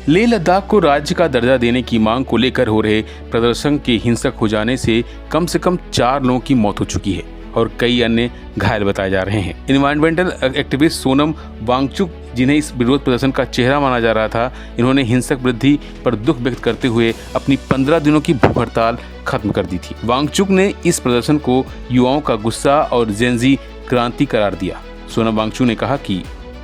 लेह लद्दाख को राज्य का दर्जा देने की मांग को लेकर हो रहे प्रदर्शन के हिंसक हो जाने से कम 4 लोगों की मौत हो चुकी है और कई अन्य घायल बताए जा रहे हैं। एनवायरमेंटल एक्टिविस्ट सोनम वांगचुक, जिन्हें इस विरोध प्रदर्शन का चेहरा माना जा रहा था, इन्होंने हिंसक वृद्धि पर दुख व्यक्त करते हुए अपनी 15 दिनों की भूख हड़ताल खत्म कर दी थी। वांगचुक ने इस प्रदर्शन को युवाओं का गुस्सा और जेनजी क्रांति करार दिया। सोनम वांगचुक ने कहा कि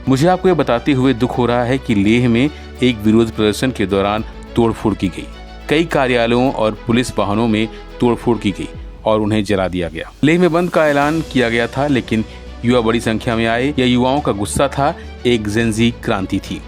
मुझे आपको यह बताते हुए दुख हो रहा है कि लेह में एक विरोध प्रदर्शन के दौरान तोड़फोड़ की गई। कई कार्यालयों और पुलिस वाहनों में तोड़फोड़ की गई और उन्हें जला दिया गया। लेह में बंद का ऐलान किया गया था, लेकिन युवा बड़ी संख्या में आए। यह युवाओं का गुस्सा था, एक जेनजी क्रांति थी।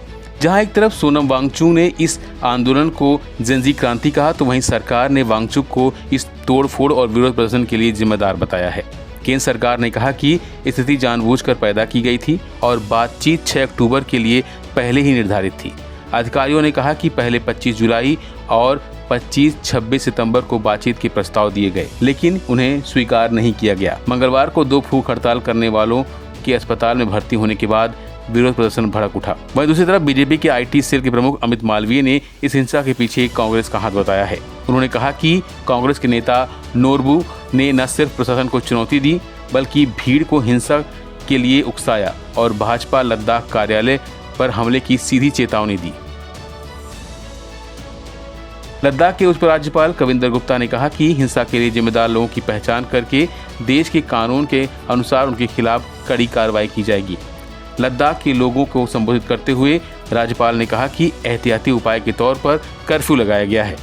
जहां एक तरफ सोनम वांगचुक ने इस आंदोलन को जेनजी क्रांति कहा, तो वहीं सरकार ने वांगचुक को इस तोड़फोड़ और विरोध प्रदर्शन के लिए जिम्मेदार बताया है। केंद्र सरकार ने कहा कि स्थिति जानबूझकर पैदा की गई थी और बातचीत 6 अक्टूबर के लिए पहले ही निर्धारित थी। अधिकारियों ने कहा कि पहले 25 जुलाई और 25-26 सितंबर को बातचीत के प्रस्ताव दिए गए, लेकिन उन्हें स्वीकार नहीं किया गया। मंगलवार को 2 भूख हड़ताल करने वालों के अस्पताल में भर्ती होने के बाद विरोध प्रदर्शन भड़क उठा। वहीं दूसरी तरफ बीजेपी के IT सेल के प्रमुख अमित मालवीय ने इस हिंसा के पीछे कांग्रेस का हाथ बताया है। उन्होंने कहा कि कांग्रेस के नेता नोरबू ने न सिर्फ प्रशासन को चुनौती दी, बल्कि भीड़ को हिंसा के लिए उकसाया और भाजपा लद्दाख कार्यालय पर हमले की सीधी चेतावनी दी। लद्दाख के उपराज्यपाल कविंदर गुप्ता ने कहा कि हिंसा के लिए जिम्मेदार लोगों की पहचान करके देश के कानून के अनुसार उनके खिलाफ कड़ी कार्रवाई की जाएगी। लद्दाख के लोगों को संबोधित करते हुए राज्यपाल ने कहा कि एहतियाती उपाय के तौर पर कर्फ्यू लगाया गया है।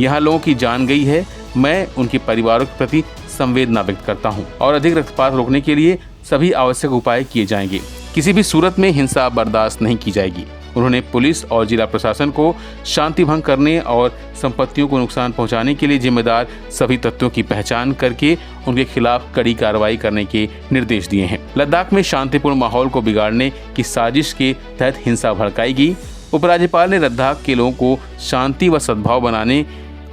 यहाँ लोगों की जान गई है। मैं उनके परिवारों के प्रति संवेदना व्यक्त करता हूँ और अधिक रक्तपात रोकने के लिए सभी आवश्यक उपाय किए जाएंगे। किसी भी सूरत में हिंसा बर्दाश्त नहीं की जाएगी। उन्होंने पुलिस और जिला प्रशासन को शांति भंग करने और संपत्तियों को नुकसान पहुंचाने के लिए जिम्मेदार सभी तत्वों की पहचान करके उनके खिलाफ कड़ी कार्रवाई करने के निर्देश दिए हैं। लद्दाख में शांतिपूर्ण माहौल को बिगाड़ने की साजिश के तहत हिंसा भड़काई गई। उपराज्यपाल ने लद्दाख के लोगों को शांति व सद्भाव बनाने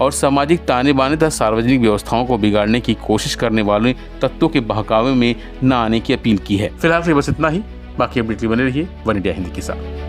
और सामाजिक ताने बाने तथा सार्वजनिक व्यवस्थाओं को बिगाड़ने की कोशिश करने वाले तत्वों के बहकावे में न आने की अपील की है। फिलहाल से बस इतना ही। बाकी अपडेट बने रहिए वन इंडिया हिंदी के साथ।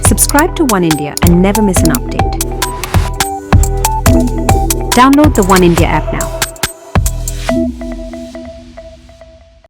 Subscribe to One India and never miss an update. Download the One India app now.